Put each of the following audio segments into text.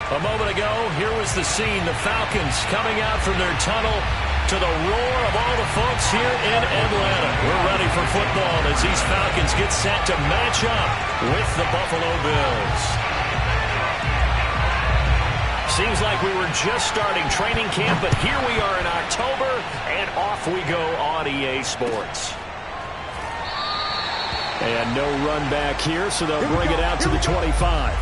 A moment ago, here was the scene. The Falcons coming out from their tunnel to the roar of all the folks here in Atlanta. We're ready for football as these Falcons get set to match up with the Buffalo Bills. Seems like we were just starting training camp, but here we are in October, and off we go on EA Sports. And no run back here, so they'll bring it out to the 25.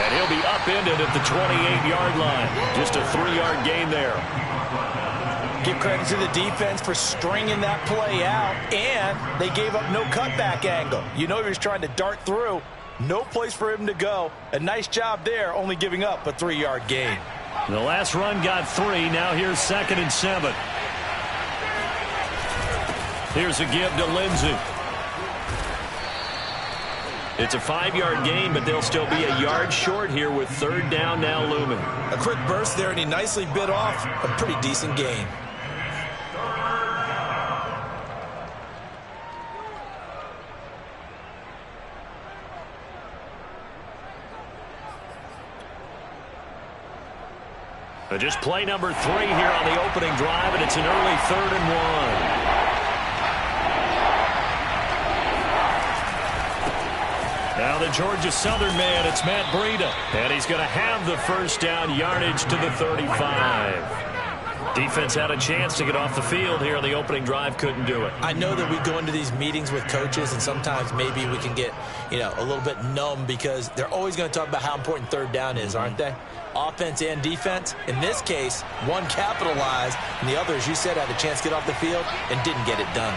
And he'll be upended at the 28-yard line. Just a 3-yard gain there. Give credit to the defense for stringing that play out, and they gave up no cutback angle. You know he was trying to dart through. No place for him to go. A nice job there, only giving up a 3-yard gain. The last run got 3. Now here's 2nd and 7. Here's a give to Lindsey. It's a 5-yard gain, but they'll still be a yard short here with 3rd down now looming. A quick burst there, and he nicely bit off a pretty decent gain. Just play number 3 here on the opening drive, and it's an early 3rd and 1. Now the Georgia Southern man, it's Matt Breida. And he's going to have the first down yardage to the 35. Defense had a chance to get off the field here on the opening drive, couldn't do it. I know that we go into these meetings with coaches, and sometimes maybe we can get, a little bit numb because they're always going to talk about how important 3rd down is, aren't they? Offense and defense. In this case, one capitalized, and the other, as you said, had a chance to get off the field and didn't get it done.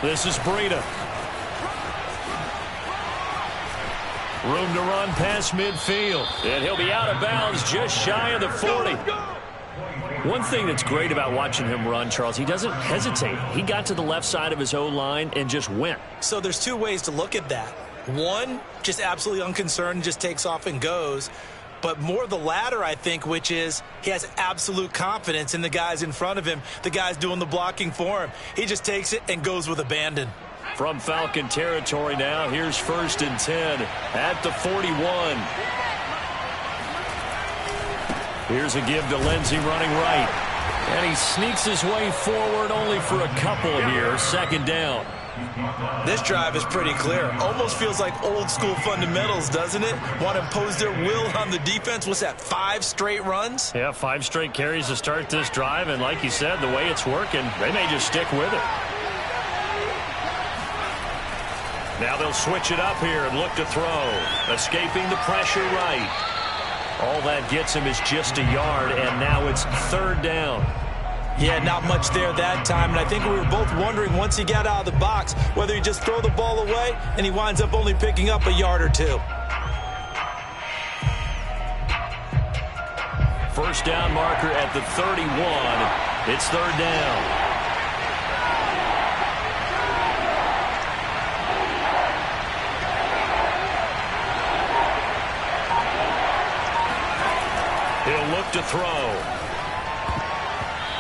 This is Breida. Room to run past midfield. And he'll be out of bounds just shy of the 40. One thing that's great about watching him run, Charles, he doesn't hesitate. He got to the left side of his O-line and just went. So there's 2 ways to look at that. One, just absolutely unconcerned, just takes off and goes. But more the latter, I think, which is he has absolute confidence in the guys in front of him, the guys doing the blocking for him. He just takes it and goes with abandon. From Falcon territory now, here's 1st and 10 at the 41. Here's a give to Lindsey running right. And he sneaks his way forward only for a couple here. 2nd down. This drive is pretty clear. Almost feels like old school fundamentals, doesn't it? Want to impose their will on the defense. What's that, 5 straight runs? Yeah, 5 straight carries to start this drive. And like you said, the way it's working, they may just stick with it. Now they'll switch it up here and look to throw. Escaping the pressure right. All that gets him is just a yard, and now it's 3rd down. Yeah, not much there that time, and I think we were both wondering once he got out of the box whether he just throw the ball away, and he winds up only picking up a yard or 2. 1st down marker at the 31. It's 3rd down. He'll look to throw.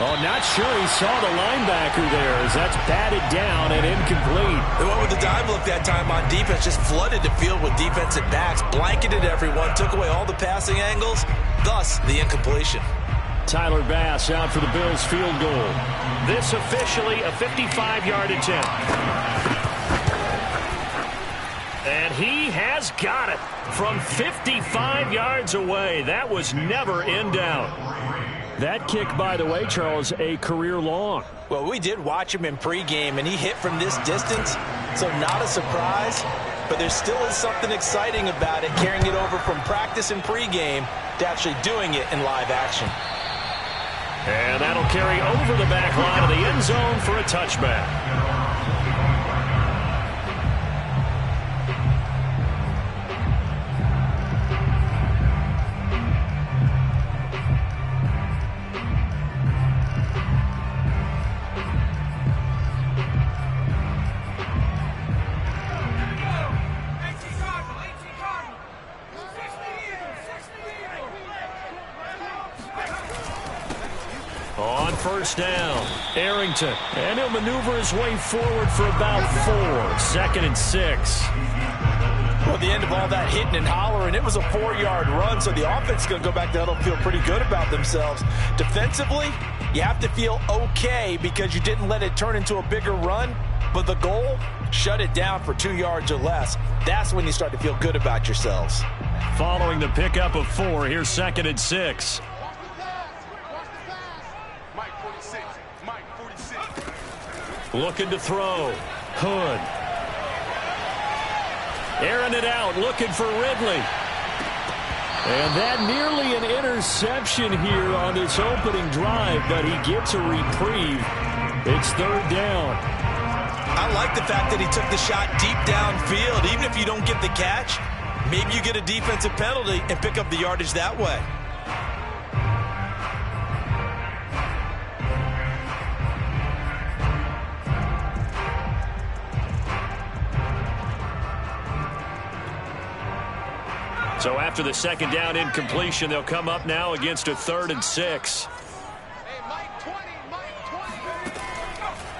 Oh, not sure he saw the linebacker there as that's batted down and incomplete. They went with the dive look that time on defense, just flooded the field with defensive backs, blanketed everyone, took away all the passing angles, thus the incompletion. Tyler Bass out for the Bills field goal. This officially a 55-yard attempt. And he has got it from 55 yards away. That was never in doubt. That kick, by the way, Charles, a career long. Well, we did watch him in pregame, and he hit from this distance, so not a surprise. but there still is something exciting about it, carrying it over from practice and pregame to actually doing it in live action. And that'll carry over the back line of the end zone for a touchback. On first down, Arrington, and he'll maneuver his way forward for about 4. 2nd and 6. Well, at the end of all that hitting and hollering, it was a 4-yard run, so the offense is going to go back to huddle and feel pretty good about themselves. Defensively, you have to feel okay because you didn't let it turn into a bigger run, but the goal, shut it down for 2 yards or less. That's when you start to feel good about yourselves. Following the pickup of 4, here's 2nd and 6. Looking to throw. Hood. Airing it out, looking for Ridley. And that nearly an interception here on this opening drive, but he gets a reprieve. It's 3rd down. I like the fact that he took the shot deep downfield. Even if you don't get the catch, maybe you get a defensive penalty and pick up the yardage that way. So after the 2nd down incompletion, they'll come up now against a 3rd and 6.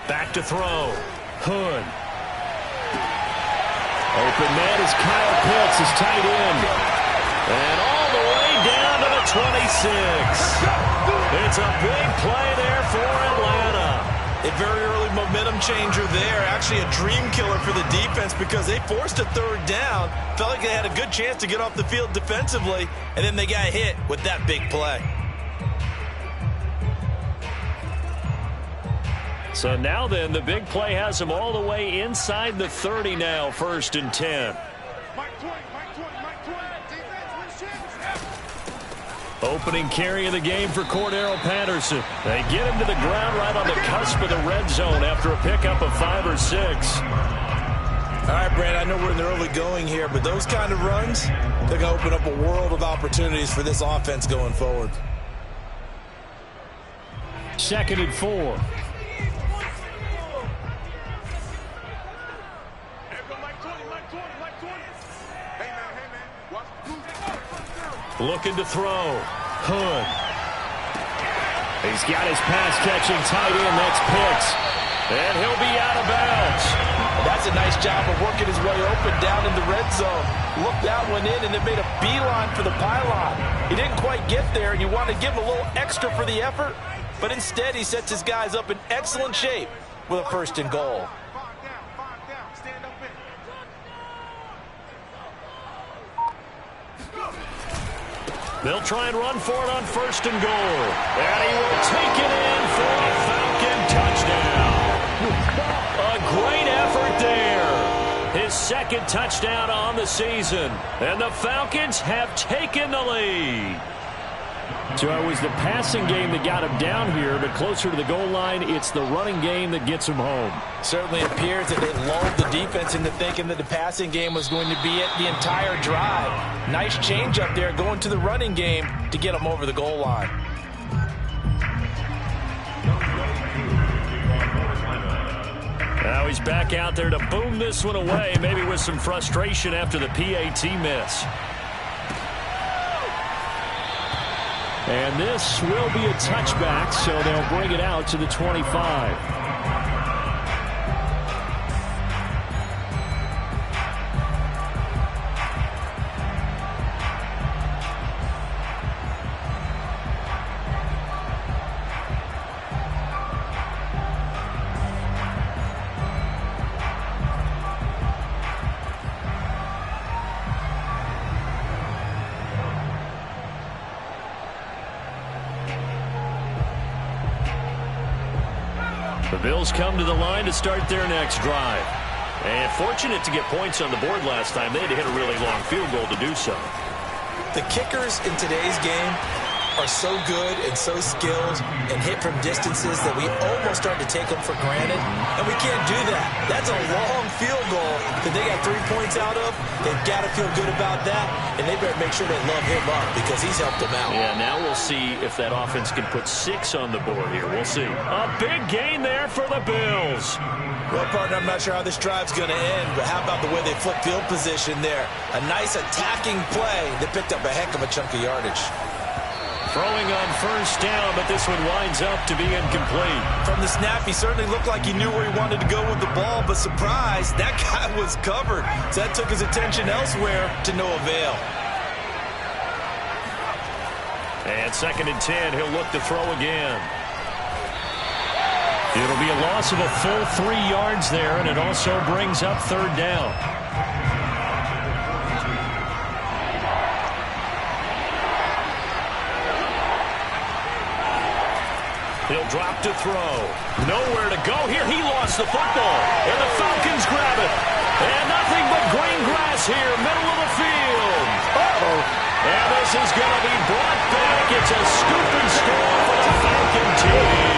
Back to throw. Hood. Open man is Kyle Pitts, his tight end. And all the way down to the 26. It's a big play there for Atlanta. A very early momentum changer there. Actually a dream killer for the defense because they forced a 3rd down. Felt like they had a good chance to get off the field defensively, and then they got hit with that big play. So now then, the big play has them all the way inside the 30 now, 1st and 10. Opening carry of the game for Cordero Patterson. They get him to the ground right on the cusp of the red zone after a pickup of 5 or 6. All right, Brad, I know we're in the early going here, but those kind of runs, they're going to open up a world of opportunities for this offense going forward. 2nd and 4. Looking to throw. Hood. He's got his pass-catching tight end. That's Pitts. And he'll be out of bounds. That's a nice job of working his way open down in the red zone. Looked that one in and then made a beeline for the pylon. He didn't quite get there, and you want to give him a little extra for the effort, but instead he sets his guys up in excellent shape with a 1st and goal. They'll try and run for it on 1st and goal. And he will take it in for a Falcon touchdown. A great effort there. His 2nd touchdown on the season. And the Falcons have taken the lead. So it was the passing game that got him down here, but closer to the goal line, it's the running game that gets him home. Certainly appears that they lulled the defense into thinking that the passing game was going to be it the entire drive. Nice change up there going to the running game to get him over the goal line. Now he's back out there to boom this one away, maybe with some frustration after the PAT miss. And this will be a touchback, so they'll bring it out to the 25. The Bills come to the line to start their next drive. And fortunate to get points on the board last time. They had to hit a really long field goal to do so. The kickers in today's game are so good and so skilled and hit from distances that we almost start to take them for granted, and we can't do that. That's a long field goal that they got 3 points out of. They've got to feel good about that, and they better make sure they love him up because he's helped them out. Yeah, now we'll see if that offense can put 6 on the board here. We'll see. A big gain there for the Bills. Well, partner, I'm not sure how this drive's going to end, but how about the way they flip field position there? A nice attacking play that picked up a heck of a chunk of yardage. Throwing on first down, but this one winds up to be incomplete. From the snap, he certainly looked like he knew where he wanted to go with the ball, but surprise, that guy was covered. So that took his attention elsewhere to no avail. And 2nd and 10, he'll look to throw again. It'll be a loss of a full 3 yards there, and it also brings up 3rd down. He'll drop to throw. Nowhere to go here. He lost the football. And the Falcons grab it. And nothing but green grass here, middle of the field. Uh-oh. And this is going to be brought back. It's a scoop and score for the Falcon team.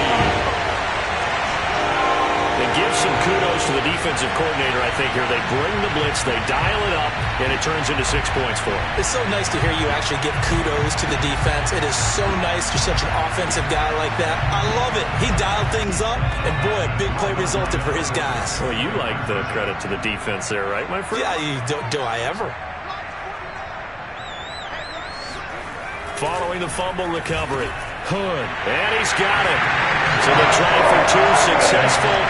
They give some kudos to the defensive coordinator, I think, here. They bring the blitz, they dial it up, and it turns into 6 points for them. It's so nice to hear you actually give kudos to the defense. It is so nice you're such an offensive guy like that. I love it. He dialed things up, and boy, a big play resulted for his guys. Well, you like the credit to the defense there, right, my friend? Yeah, do I ever? Following the fumble recovery, Hood, and he's got it. So the try for 2 successful.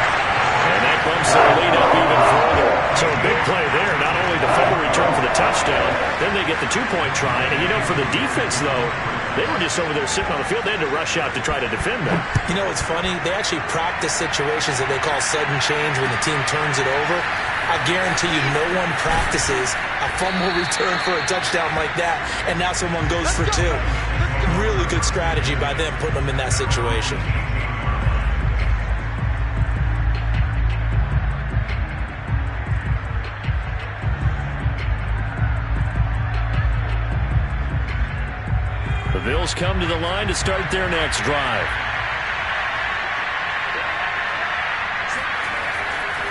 And that bumps their lead up even further. So a big play there. Not only the fumble return for the touchdown, then they get the 2-point try. And, you know, for the defense, though, they were just over there sitting on the field. They had to rush out to try to defend them. You know, it's funny. They actually practice situations that they call sudden change when the team turns it over. I guarantee you no one practices a fumble return for a touchdown like that, and now someone goes for 2. Really good strategy by them putting them in that situation. The Bills come to the line to start their next drive.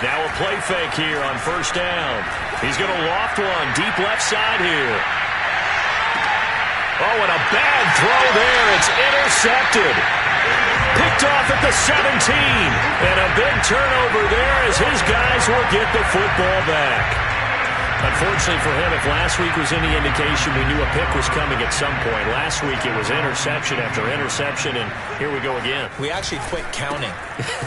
Now a play fake here on first down. He's going to loft one deep left side here. Oh, and a bad throw there. It's intercepted. Picked off at the 17. And a big turnover there as his guys will get the football back. Unfortunately for him, if last week was any indication, we knew a pick was coming at some point. Last week it was interception after interception, and here we go again. We actually quit counting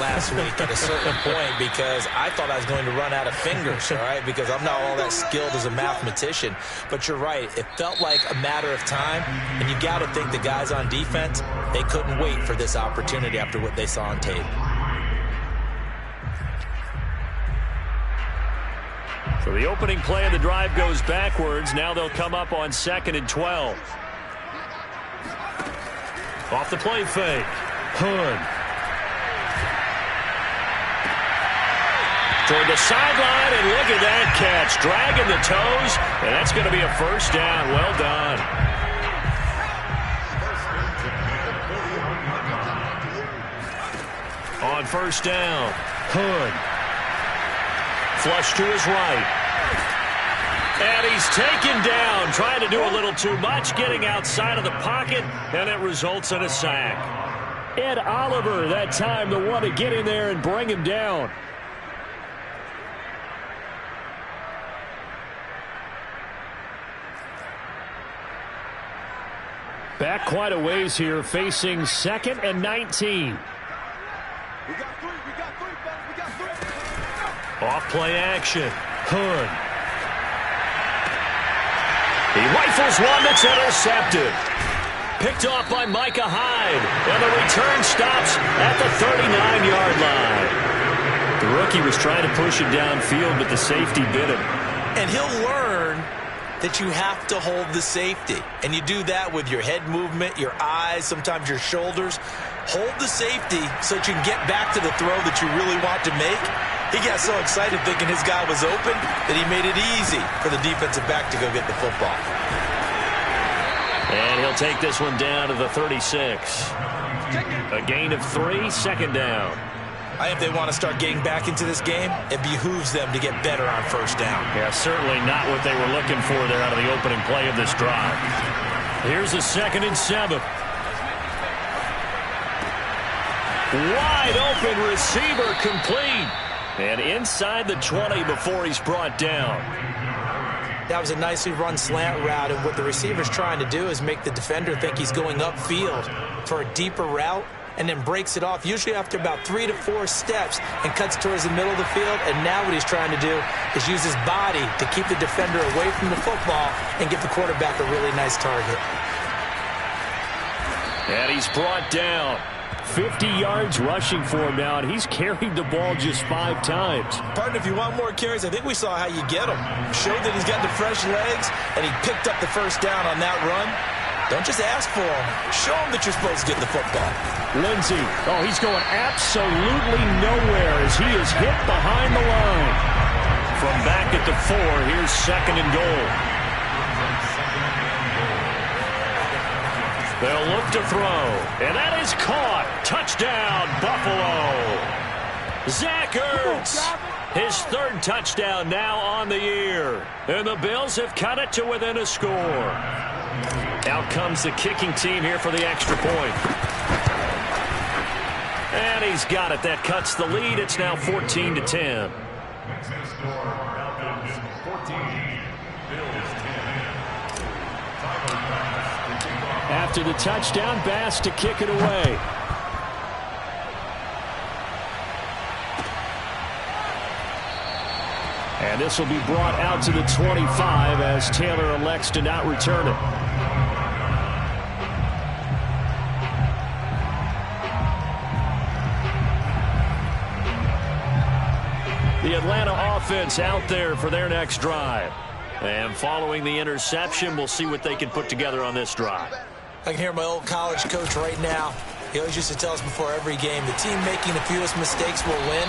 last week at a certain point because I thought I was going to run out of fingers, all right, because I'm not all that skilled as a mathematician. But you're right. It felt like a matter of time, and you got to think the guys on defense, they couldn't wait for this opportunity after what they saw on tape. So the opening play of the drive goes backwards. Now they'll come up on 2nd and 12. Off the play fake. Hood. Toward the sideline, and look at that catch. Dragging the toes, and that's going to be a first down. Well done. On first down, Hood. Flush to his right. And he's taken down, trying to do a little too much, getting outside of the pocket, and it results in a sack. Ed Oliver, that time, the one to get in there and bring him down. Back quite a ways here, facing 2nd and 19. Off play action. Hood. He rifles one that's intercepted. Picked off by Micah Hyde. And the return stops at the 39-yard line. The rookie was trying to push him downfield, but the safety bit him. And he'll learn that you have to hold the safety. And you do that with your head movement, your eyes, sometimes your shoulders. hold the safety so that you can get back to the throw that you really want to make. He got so excited thinking his guy was open that he made it easy for the defensive back to go get the football. And he'll take this one down to the 36. A gain of 3, second down. I think if they want to start getting back into this game, it behooves them to get better on first down. Yeah, certainly not what they were looking for there out of the opening play of this drive. Here's a 2nd and 7. Wide open receiver complete. And inside the 20 before he's brought down. That was a nicely run slant route, and what the receiver's trying to do is make the defender think he's going upfield for a deeper route, and then breaks it off, usually after about 3 to 4 steps, and cuts towards the middle of the field. And now what he's trying to do is use his body to keep the defender away from the football and give the quarterback a really nice target. And he's brought down. 50 yards rushing for him now, and he's carried the ball just 5 times. Partner, if you want more carries, I think we saw how you get him. Showed that he's got the fresh legs, and he picked up the first down on that run. Don't just ask for him. Show him that you're supposed to get the football. Lindsey, he's going absolutely nowhere as he is hit behind the line. From back at the 4, here's 2nd and goal. They'll look to throw, and that is caught. Touchdown, Buffalo. Zach Ertz, his 3rd touchdown now on the year. And the Bills have cut it to within a score. Out comes the kicking team here for the extra point. And he's got it. That cuts the lead. It's now 14-10. After the touchdown, Bass to kick it away. And this will be brought out to the 25 as Taylor elects to not return it. The Atlanta offense out there for their next drive. And following the interception, we'll see what they can put together on this drive. I can hear my old college coach right now. He always used to tell us before every game, the team making the fewest mistakes will win.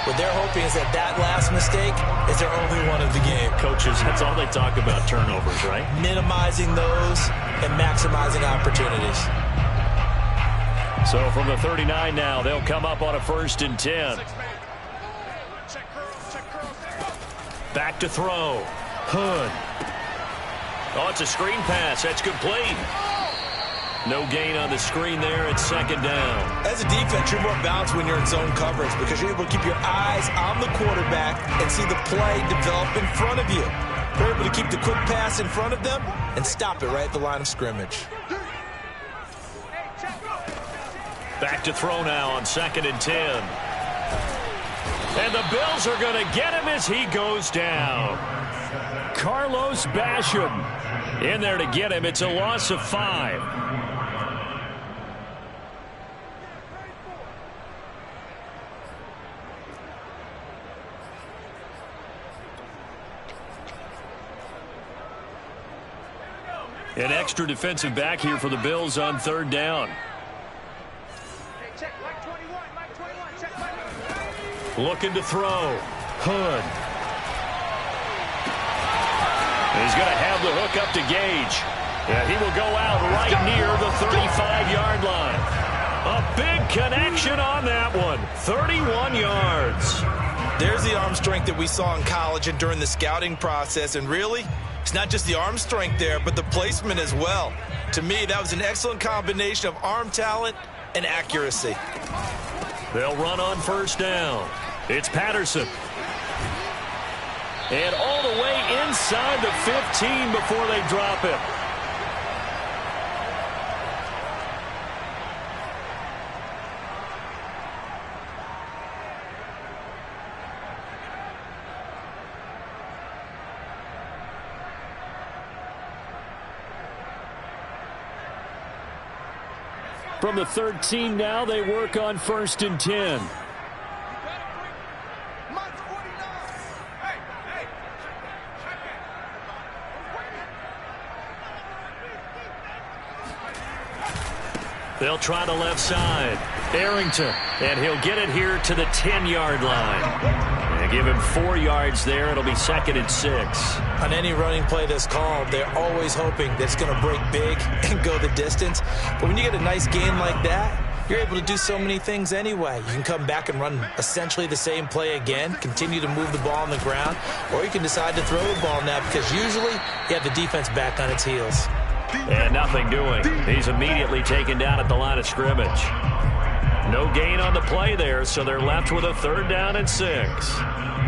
What they're hoping is that that last mistake is their only one of the game. Coaches, that's all they talk about, turnovers, right? Minimizing those and maximizing opportunities. So from the 39 now, they'll come up on a 1st and 10. Back to throw. Hood. Oh, it's a screen pass. That's complete. No gain on the screen there. It's 2nd down. As a defense, you're more balanced when you're in zone coverage because you're able to keep your eyes on the quarterback and see the play develop in front of you. You're able to keep the quick pass in front of them and stop it right at the line of scrimmage. Back to throw now on 2nd and 10. And the Bills are going to get him as he goes down. Carlos Basham in there to get him. It's a loss of 5. An extra defensive back here for the Bills on 3rd down. Looking to throw. Hood. He's going to have the hook up to Gage. And he will go out right near the 35-yard line. A big connection on that one. 31 yards. There's the arm strength that we saw in college and during the scouting process. And really, it's not just the arm strength there, but the placement as well. To me, that was an excellent combination of arm talent and accuracy. They'll run on 1st down. It's Patterson. And all the way inside the 15 before they drop him. From the 13 now, they work on 1st and 10. They'll try the left side. Arrington, and he'll get it here to the 10-yard line. And give him 4 yards there. It'll be 2nd and 6. On any running play that's called, they're always hoping that it's going to break big and go the distance. But when you get a nice gain like that, you're able to do so many things anyway. You can come back and run essentially the same play again, continue to move the ball on the ground, or you can decide to throw the ball now because usually you have the defense back on its heels. And nothing doing. He's immediately taken down at the line of scrimmage. No gain on the play there, so they're left with a 3rd down and 6.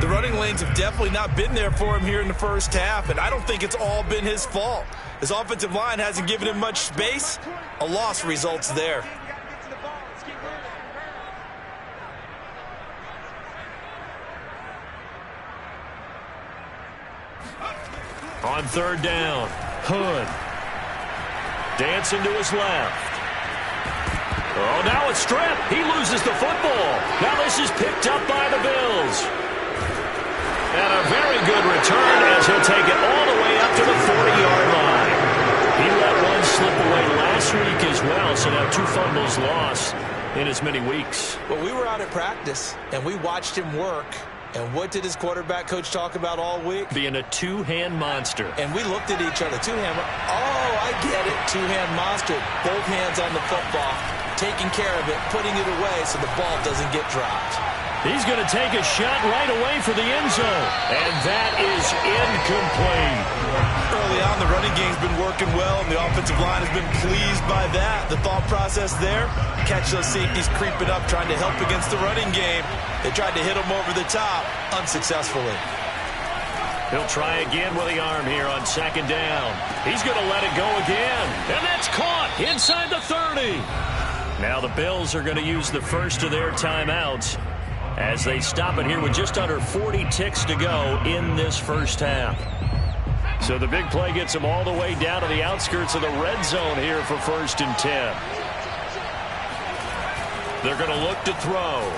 The running lanes have definitely not been there for him here in the first half, and I don't think it's all been his fault. His offensive line hasn't given him much space. A loss results there. On 3rd down, Hood. Dancing to his left. Oh, now a strip. He loses the football. Now this is picked up by the Bills. And a very good return as he'll take it all the way up to the 40-yard line. He let one slip away last week as well, so now 2 fumbles lost in as many weeks. Well, we were out at practice, and we watched him work. And what did his quarterback coach talk about all week? Being a 2-hand monster. And we looked at each other. 2-hand. Oh, I get it. 2-hand monster. Both hands on the football. Taking care of it. Putting it away so the ball doesn't get dropped. He's going to take a shot right away for the end zone. And that is incomplete. Early on, the running game's been working well, and the offensive line has been pleased by that. The thought process there, catch those safeties creeping up, trying to help against the running game. They tried to hit him over the top, unsuccessfully. He'll try again with the arm here on 2nd down. He's going to let it go again. And that's caught inside the 30. Now the Bills are going to use the first of their timeouts as they stop it here with just under 40 ticks to go in this first half. So the big play gets them all the way down to the outskirts of the red zone here for 1st and 10. They're going to look to throw.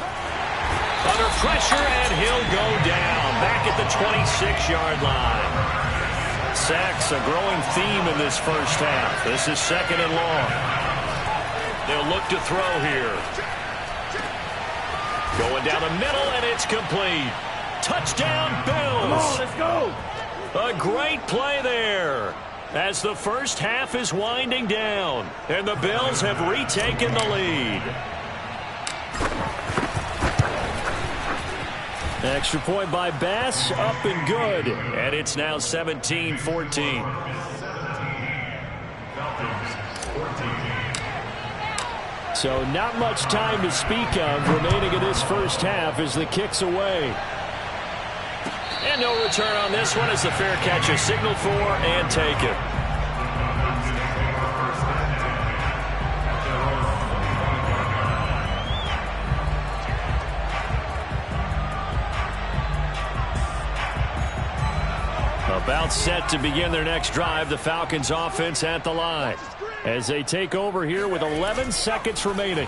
Under pressure, and he'll go down back at the 26-yard line. Sacks a growing theme in this first half. This is 2nd and long. They'll look to throw here. Going down the middle, and it's complete. Touchdown, Bills. Come on, let's go. A great play there as the first half is winding down, and the Bills have retaken the lead. Extra point by Bass, up and good, and it's now 17-14. So not much time to speak of remaining in this first half as the kick's away. And no return on this one as the fair catch is signaled for and taken. About set to begin their next drive, the Falcons offense at the line as they take over here with 11 seconds remaining.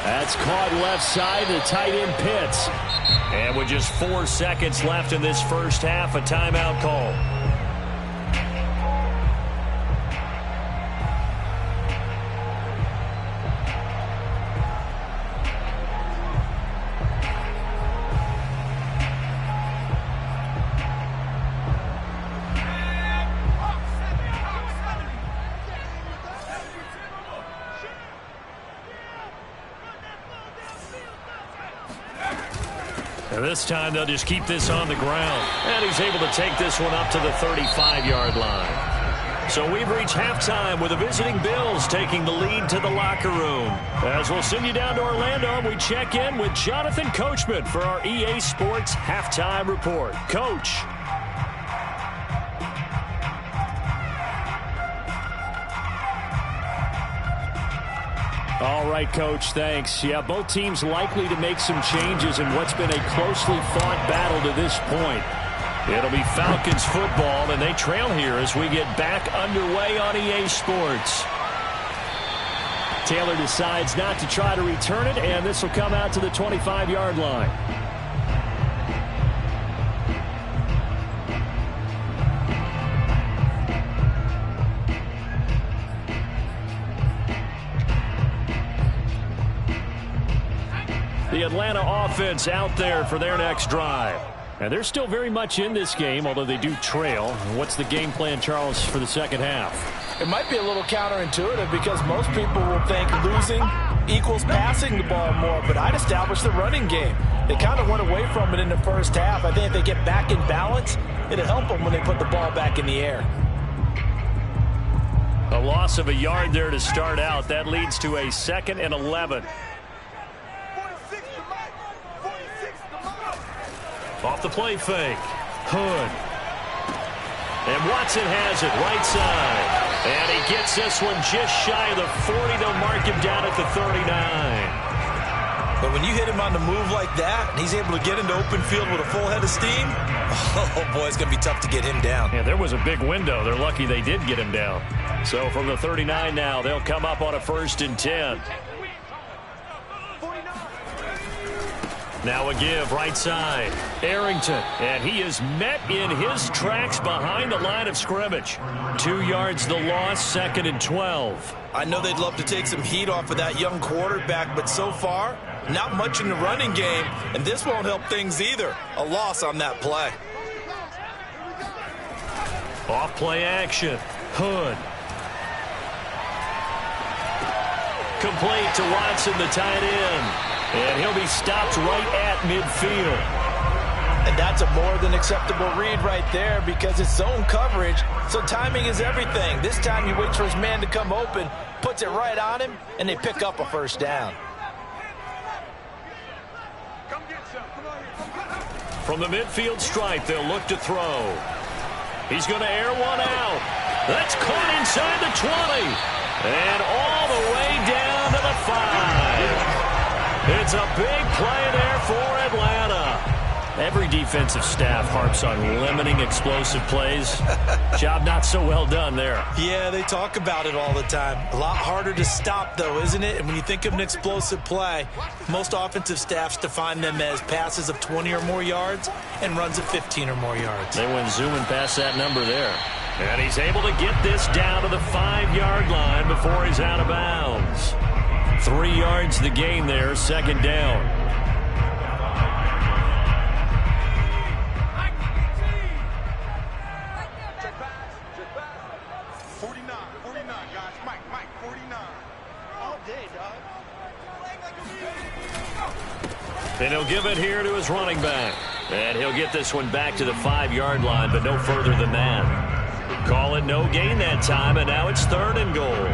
That's caught left side, the tight end Pitts. And with just 4 seconds left in this first half, a timeout call. And this time they'll just keep this on the ground. And he's able to take this one up to the 35-yard line. So we've reached halftime with the visiting Bills taking the lead to the locker room. As we'll send you down to Orlando, we check in with Jonathan Coachman for our EA Sports Halftime Report. Coach. All right, Coach, thanks. Yeah, both teams likely to make some changes in what's been a closely fought battle to this point. It'll be Falcons football, and they trail here as we get back underway on EA Sports. Taylor decides not to try to return it, and this will come out to the 25-yard line. The Atlanta offense out there for their next drive. And they're still very much in this game, although they do trail. What's the game plan, Charles, for the second half? It might be a little counterintuitive because most people will think losing equals passing the ball more, but I'd establish the running game. They kind of went away from it in the first half. I think if they get back in balance, it'll help them when they put the ball back in the air. A loss of a yard there to start out. That leads to a 2nd and 11. Off the play fake. Hood. And Watson has it right side. And he gets this one just shy of the 40. They'll mark him down at the 39. But when you hit him on the move like that, and he's able to get into open field with a full head of steam, oh, boy, it's going to be tough to get him down. Yeah, there was a big window. They're lucky they did get him down. So from the 39 now, they'll come up on a 1st and 10. Now a give right side. Arrington. And he is met in his tracks behind the line of scrimmage. 2 yards the loss, 2nd and 12. I know they'd love to take some heat off of that young quarterback, but so far, not much in the running game, and this won't help things either. A loss on that play. Off play action. Hood. Complete to Watson, the tight end. And he'll be stopped right at midfield. And that's a more than acceptable read right there because it's zone coverage, so timing is everything. This time he waits for his man to come open, puts it right on him, and they pick up a 1st down. From the midfield stripe, they'll look to throw. He's going to air one out. That's caught inside the 20. And all the way down to the 5. It's a big play there for Atlanta. Every defensive staff harps on limiting explosive plays. Job not so well done there. Yeah, they talk about it all the time. A lot harder to stop, though, isn't it? And when you think of an explosive play, most offensive staffs define them as passes of 20 or more yards and runs of 15 or more yards. They went zooming past that number there. And he's able to get this down to the 5-yard line before he's out of bounds. 3 yards the gain there, 2nd down. And he'll give it here to his running back. And he'll get this one back to the 5-yard line, but no further than that. Call it no gain that time, and now it's 3rd and goal.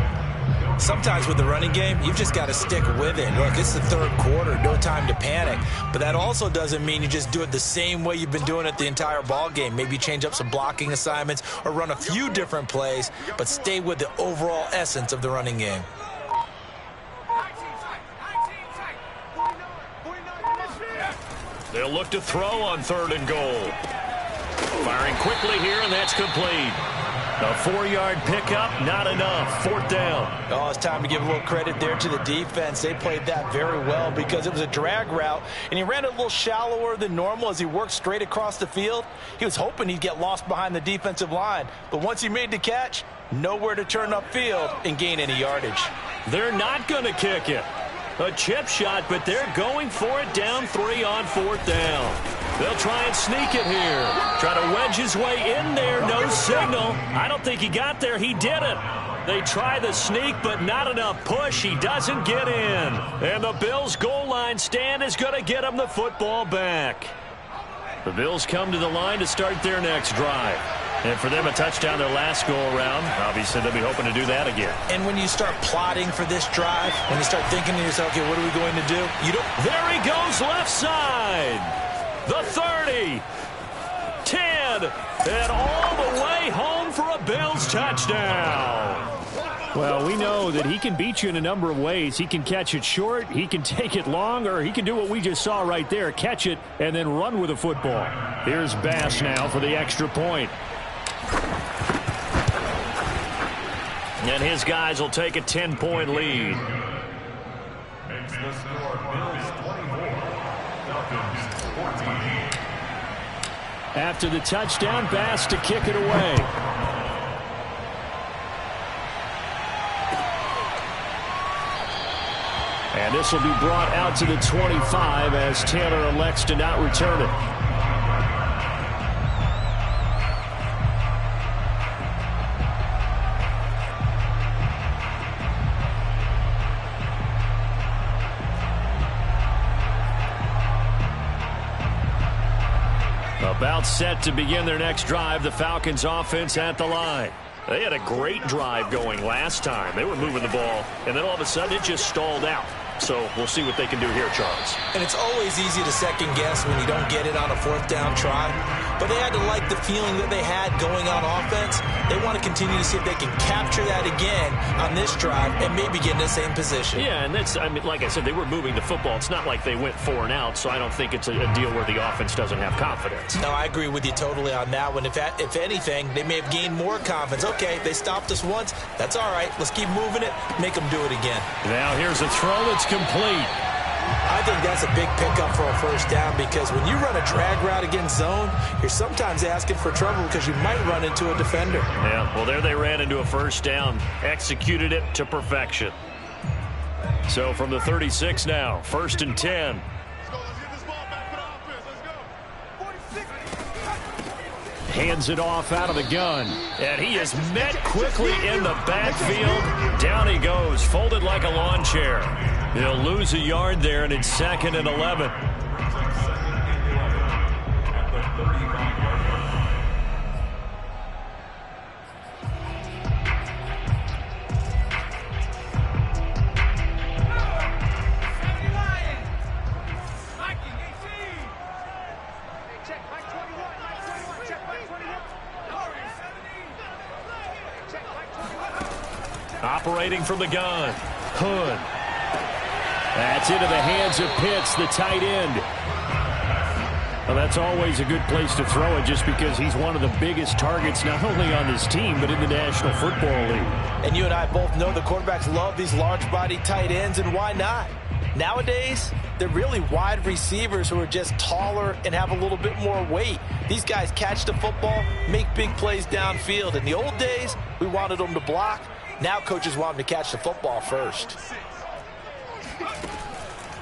Sometimes with the running game, you've just got to stick with it. Look, it's the 3rd quarter, no time to panic. But that also doesn't mean you just do it the same way you've been doing it the entire ball game. Maybe change up some blocking assignments or run a few different plays, but stay with the overall essence of the running game. They'll look to throw on 3rd and goal. Firing quickly here, and that's complete. A 4-yard pickup, not enough. 4th down. Oh, it's time to give a little credit there to the defense. They played that very well because it was a drag route, and he ran it a little shallower than normal as he worked straight across the field. He was hoping he'd get lost behind the defensive line, but once he made the catch, nowhere to turn upfield and gain any yardage. They're not going to kick it. A chip shot, but they're going for it down 3 on 4th down. They'll try and sneak it here. Try to wedge his way in there. No signal. I don't think he got there. He didn't. They try the sneak, but not enough push. He doesn't get in. And the Bills' goal line stand is going to get him the football back. The Bills come to the line to start their next drive. And for them, a touchdown their last go-around. Obviously, they'll be hoping to do that again. And when you start plotting for this drive, when you start thinking to yourself, okay, what are we going to do? There he goes, left side. The 30. 10. And all the way home for a Bills touchdown. Well, we know that he can beat you in a number of ways. He can catch it short, he can take it long, or he can do what we just saw right there, catch it and then run with the football. Here's Bass now for the extra point. And his guys will take a 10-point lead. Makes the score Bills 24, Falcons 14. After the touchdown, Bass to kick it away. And this will be brought out to the 25 as Taylor elects to not return it. About set to begin their next drive, the Falcons offense at the line. They had a great drive going last time. They were moving the ball, and then all of a sudden it just stalled out. So we'll see what they can do here, Charles. And it's always easy to second guess when you don't get it on a fourth down try. But they had to like the feeling that they had going on offense. They want to continue to see if they can capture that again on this drive and maybe get in the same position. Yeah, and that's, I mean, like I said, they were moving the football. It's not like they went 4 and out, so I don't think it's a deal where the offense doesn't have confidence. No, I agree with you totally on that one. If anything, they may have gained more confidence. Okay, they stopped us once. That's all right. Let's keep moving it. Make them do it again. Now here's a throw that's complete. I think that's a big pickup for a first down because when you run a drag route against zone, you're sometimes asking for trouble because you might run into a defender. Yeah, well, there they ran into a first down, executed it to perfection. So from the 36 now, 1st and 10. Hands it off out of the gun. And he is met quickly in the backfield. Down he goes, folded like a lawn chair. He'll lose a yard there, and it's 2nd and 11. Operating from the gun, Hood. That's into the hands of Pitts, the tight end. Well, that's always a good place to throw it just because he's one of the biggest targets not only on this team but in the National Football League. And you and I both know the quarterbacks love these large-body tight ends, and why not? Nowadays, they're really wide receivers who are just taller and have a little bit more weight. These guys catch the football, make big plays downfield. In the old days, we wanted them to block. Now coaches want them to catch the football first.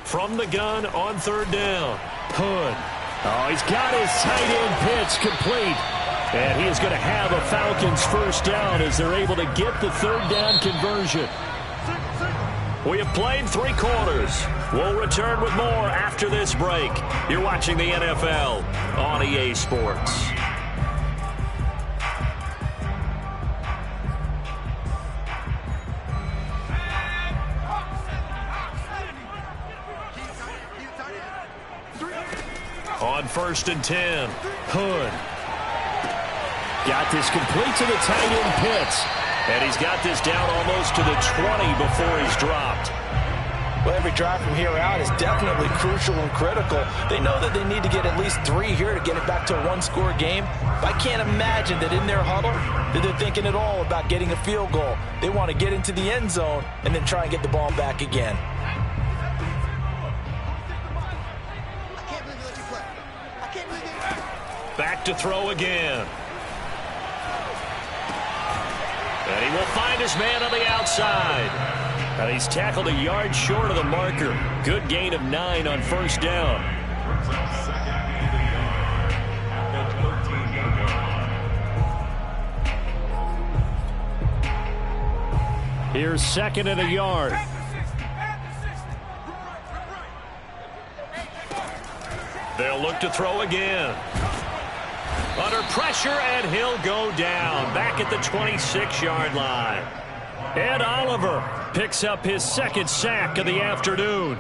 From the gun on 3rd down, Hood. Oh, he's got his tight end Pitts complete. And he is going to have a Falcons first down as they're able to get the 3rd down conversion. We have played 3 quarters. We'll return with more after this break. You're watching the NFL on EA Sports. On 1st and 10, Hood. Got this complete to the tight end Pitts. And he's got this down almost to the 20 before he's dropped. Well, every drive from here out is definitely crucial and critical. They know that they need to get at least 3 here to get it back to a 1-score game. But I can't imagine that in their huddle that they're thinking at all about getting a field goal. They want to get into the end zone and then try and get the ball back again. Back to throw again. And he will find his man on the outside. And he's tackled a yard short of the marker. Good gain of 9 on 1st down. Here's 2nd and a yard. They'll look to throw again. Under pressure, and he'll go down. Back at the 26-yard line. Ed Oliver picks up his 2nd sack of the afternoon.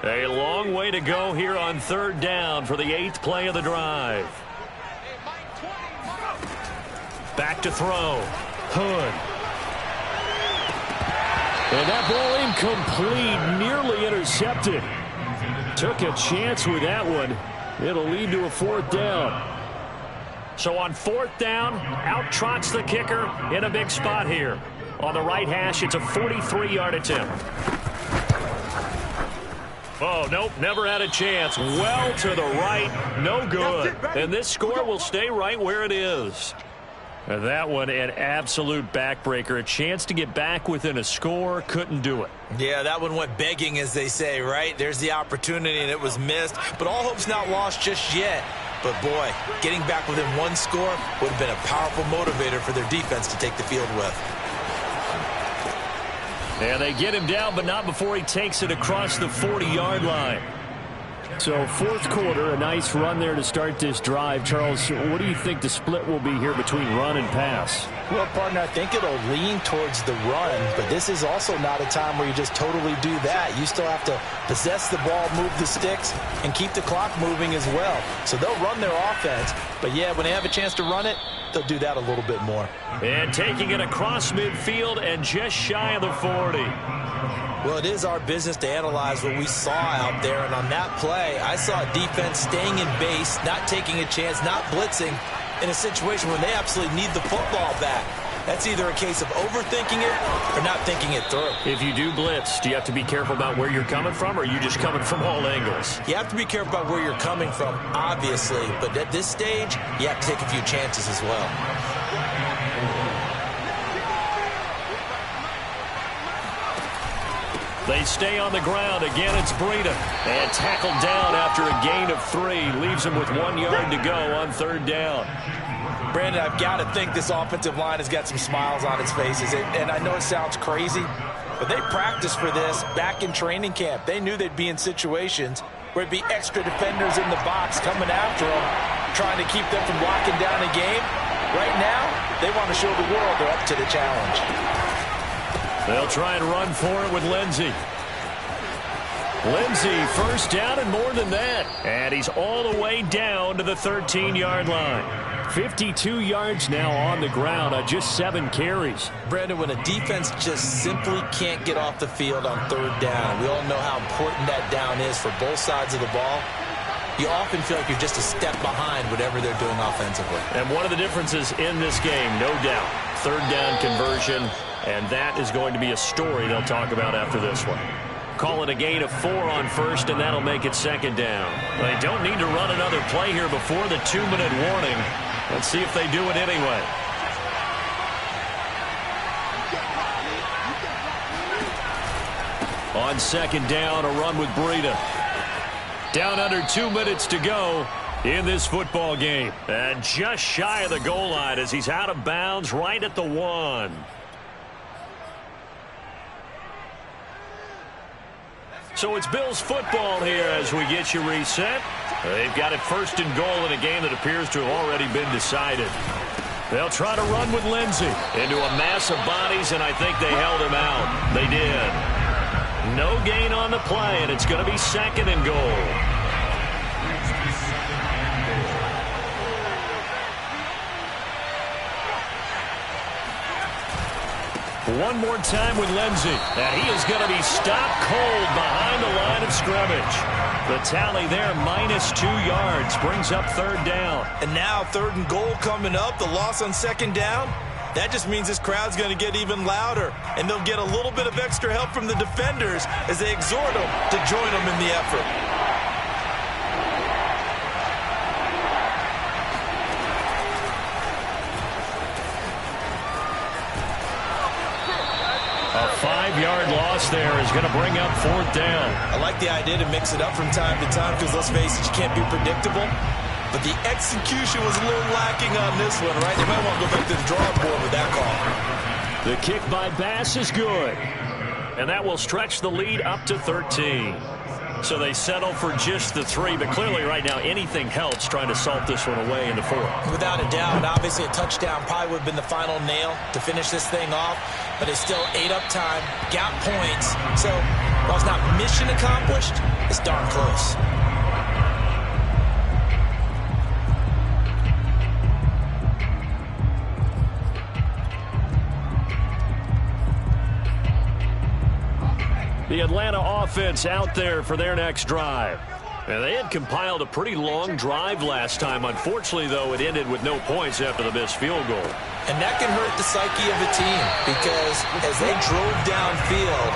A long way to go here on 3rd down for the 8th play of the drive. Back to throw. Hood. And that ball incomplete, nearly intercepted. Took a chance with that one. It'll lead to a 4th down. So on 4th down, out trots the kicker in a big spot here. On the right hash, it's a 43-yard attempt. Oh, nope, never had a chance. Well to the right, no good. And this score will stay right where it is. That one an absolute backbreaker. A chance to get back within a score, couldn't do it. Yeah, that one went begging, as they say, right? There's the opportunity, and it was missed. But all hope's not lost just yet. But, boy, getting back within one score would have been a powerful motivator for their defense to take the field with. And they get him down, but not before he takes it across the 40-yard line. So fourth quarter, a nice run there to start this drive. Charles, what do you think the split will be here between run and pass? Well, partner, I think it'll lean towards the run, but this is also not a time where you just totally do that. You still have to possess the ball, move the sticks, and keep the clock moving as well. So they'll run their offense, but yeah, when they have a chance to run it, they'll do that a little bit more. And taking it across midfield and just shy of the 40. Well, it is our business to analyze what we saw out there, and on that play, I saw a defense staying in base, not taking a chance, not blitzing, in a situation when they absolutely need the football back. That's either a case of overthinking it or not thinking it through. If you do blitz, do you have to be careful about where you're coming from, or are you just coming from all angles? You have to be careful about where you're coming from, obviously, but at this stage, you have to take a few chances as well. They stay on the ground. Again, it's Breida. And tackled down after a gain of 3. Leaves him with 1 yard to go on third down. Brandon, I've got to think this offensive line has got some smiles on its faces. And I know it sounds crazy, but they practiced for this back in training camp. They knew they'd be in situations where it'd be extra defenders in the box coming after them, trying to keep them from locking down a game. Right now, they want to show the world they're up to the challenge. They'll try and run for it with Lindsey. Lindsey, first down and more than that. And he's all the way down to the 13-yard line. 52 yards now on the ground on just 7 carries. Brandon, when a defense just simply can't get off the field on third down, we all know how important that down is for both sides of the ball. You often feel like you're just a step behind whatever they're doing offensively. And one of the differences in this game, no doubt, third down conversion, and that is going to be a story they'll talk about after this one. Call it a gain of 4 on first, and that'll make it second down. They don't need to run another play here before the 2-minute warning. Let's see if they do it anyway. On second down, a run with Breida. Down under 2 minutes to go in this football game. And just shy of the goal line as he's out of bounds right at the 1. So it's Bills football here as we get you reset. They've got it first and goal in a game that appears to have already been decided. They'll try to run with Lindsey into a mass of bodies, and I think they held him out. They did. No gain on the play, and it's going to be second and goal. One more time with Lindsey. And he is going to be stopped cold behind the line of scrimmage. The tally there, -2 yards, brings up third down. And now third and goal coming up, the loss on second down. That just means this crowd's going to get even louder, and they'll get a little bit of extra help from the defenders as they exhort them to join them in the effort. A 5-yard loss there is going to bring up fourth down. I like the idea to mix it up from time to time because, let's face it, you can't be predictable. But the execution was a little lacking on this one, right? They might want to go back to the drawing board with that call. The kick by Bass is good. And that will stretch the lead up to 13. So they settle for just the 3, but clearly right now anything helps trying to salt this one away in the 4th. Without a doubt, obviously a touchdown probably would have been the final nail to finish this thing off, but it's still ate up time, got points. So while it's not mission accomplished, it's darn close. The Atlanta offense out there for their next drive. And they had compiled a pretty long drive last time. Unfortunately, though, it ended with no points after the missed field goal. And that can hurt the psyche of a team because as they drove downfield,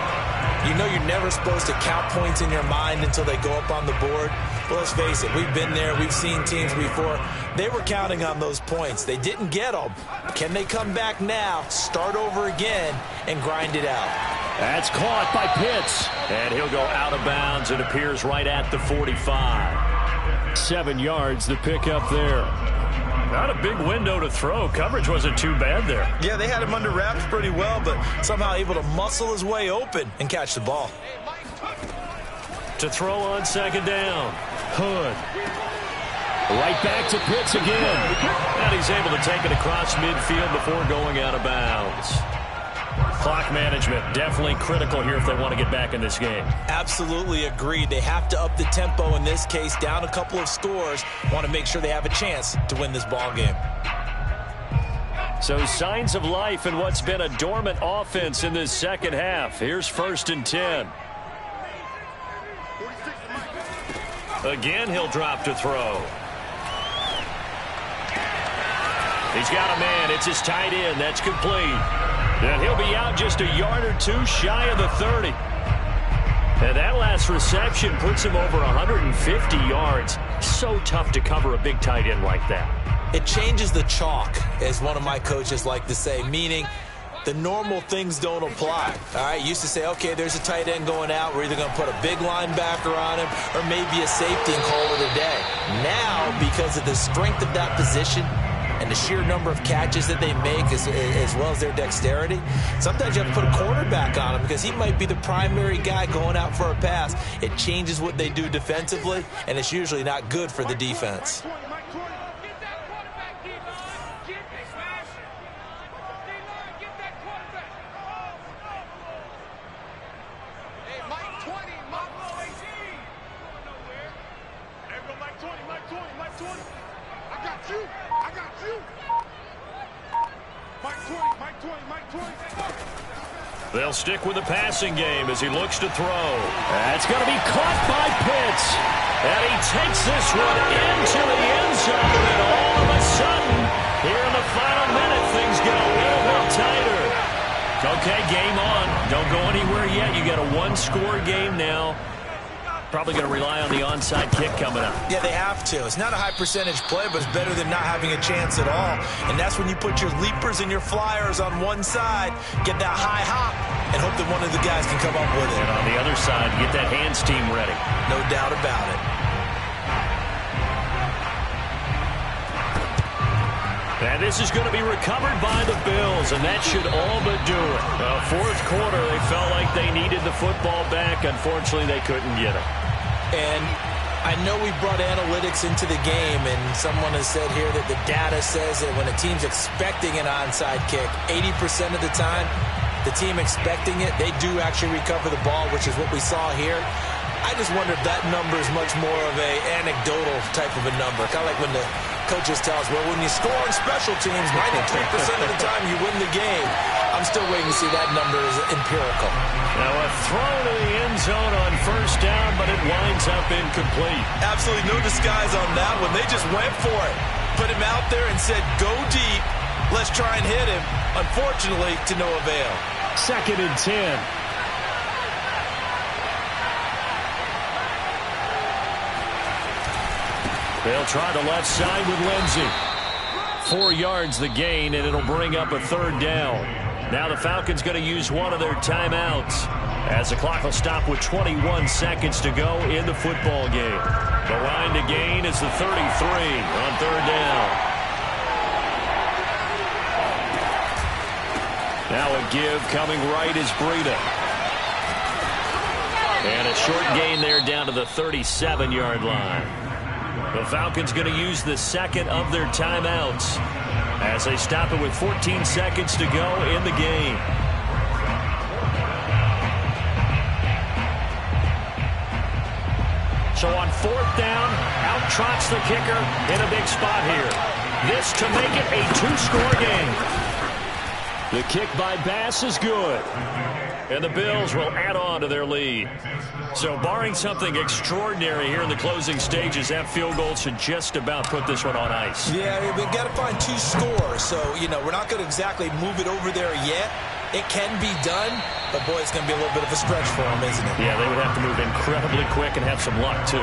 You know you're never supposed to count points in your mind until they go up on the board. Well, let's face it, we've been there. We've seen teams before. They were counting on those points. They didn't get them. Can they come back now, start over again, and grind it out? That's caught by Pitts. And he'll go out of bounds. It appears right at the 45. 7 yards, the pickup there. Not a big window to throw. Coverage wasn't too bad there. Yeah, they had him under wraps pretty well, but somehow able to muscle his way open and catch the ball. To throw on second down. Hood. Right back to Pitts again. And he's able to take it across midfield before going out of bounds. Clock management definitely critical here if they want to get back in this game. Absolutely agreed. They have to up the tempo in this case, down a couple of scores. Want to make sure they have a chance to win this ball game. So signs of life in what's been a dormant offense in this second half. Here's 1st and 10. Again, he'll drop to throw. He's got a man. It's his tight end. That's complete. And he'll be out just a yard or two shy of the 30. And that last reception puts him over 150 yards. So tough to cover a big tight end like that. It changes the chalk, as one of my coaches like to say, meaning the normal things don't apply. All right, used to say, okay, there's a tight end going out. We're either going to put a big linebacker on him or maybe a safety and call it a day. Now, because of the strength of that position and the sheer number of catches that they make as well as their dexterity, sometimes you have to put a cornerback on him because he might be the primary guy going out for a pass. It changes what they do defensively, and it's usually not good for the defense. They'll stick with the passing game as he looks to throw. That's going to be caught by Pitts. And he takes this one into the end zone. And all of a sudden, here in the final minute, things get a little bit tighter. Okay, game on. Don't go anywhere yet. You got a one-score game now. Probably going to rely on the onside kick coming up. Yeah, they have to. It's not a high percentage play, but it's better than not having a chance at all. And that's when you put your leapers and your flyers on one side, get that high hop, and hope that one of the guys can come up with it. And on the other side, get that hands team ready. No doubt about it. And this is going to be recovered by the Bills, and that should all but do it. Fourth quarter, they felt like they needed the football back. Unfortunately, they couldn't get it. And I know we brought analytics into the game, and someone has said here that the data says that when a team's expecting an onside kick, 80% of the time, the team expecting it, they do actually recover the ball, which is what we saw here. I just wonder if that number is much more of a anecdotal type of a number. Kind of like when the coaches tell us, well, when you score on special teams, 93% of the time you win the game. I'm still waiting to see that number is empirical. Now a throw to the end zone on first down, but it winds up incomplete. Absolutely no disguise on that one. They just went for it. Put him out there and said, go deep. Let's try and hit him. Unfortunately, to no avail. 2nd and 10. They'll try the left side with Lindsey. 4 yards the gain, and it'll bring up a 3rd down. Now the Falcons going to use one of their timeouts as the clock will stop with 21 seconds to go in the football game. The line to gain is the 33 on 3rd down. Now a give coming right is Breida. And a short gain there down to the 37-yard line. The Falcons going to use the second of their timeouts as they stop it with 14 seconds to go in the game. So on 4th down, out trots the kicker in a big spot here. This to make it a 2-score game. The kick by Bass is good. And the Bills will add on to their lead. So barring something extraordinary here in the closing stages, that field goal should just about put this one on ice. Yeah, we've got to find 2 scores. So, we're not going to exactly move it over there yet. It can be done, but, boy, it's going to be a little bit of a stretch for them, isn't it? Yeah, they would have to move incredibly quick and have some luck, too.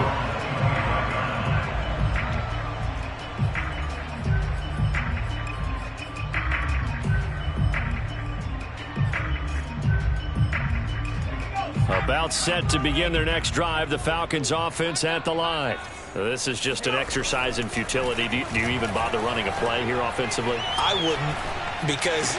About set to begin their next drive, the Falcons offense at the line. This is just an exercise in futility. Do you even bother running a play here offensively? I wouldn't, because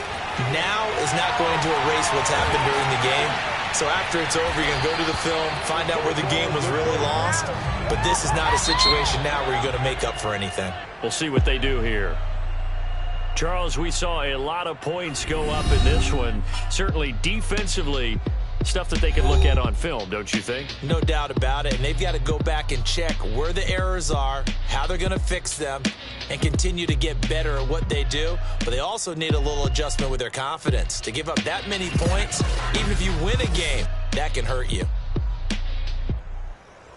now is not going to erase what's happened during the game. So after it's over, you're going to go to the film, find out where the game was really lost. But this is not a situation now where you're going to make up for anything. We'll see what they do here. Charles, we saw a lot of points go up in this one. Certainly defensively, stuff that they can look at on film, don't you think? No doubt about it. And they've got to go back and check where the errors are, how they're going to fix them, and continue to get better at what they do. But they also need a little adjustment with their confidence. To give up that many points, even if you win a game, that can hurt you.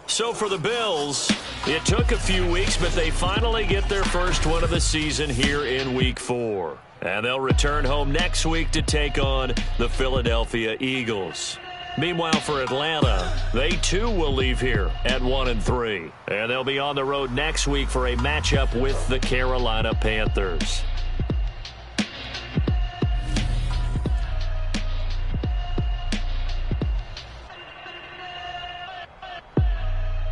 So for the Bills, it took a few weeks, but they finally get their first one of the season here in Week 4. And they'll return home next week to take on the Philadelphia Eagles. Meanwhile, for Atlanta, they too will leave here at 1-3. And they'll be on the road next week for a matchup with the Carolina Panthers.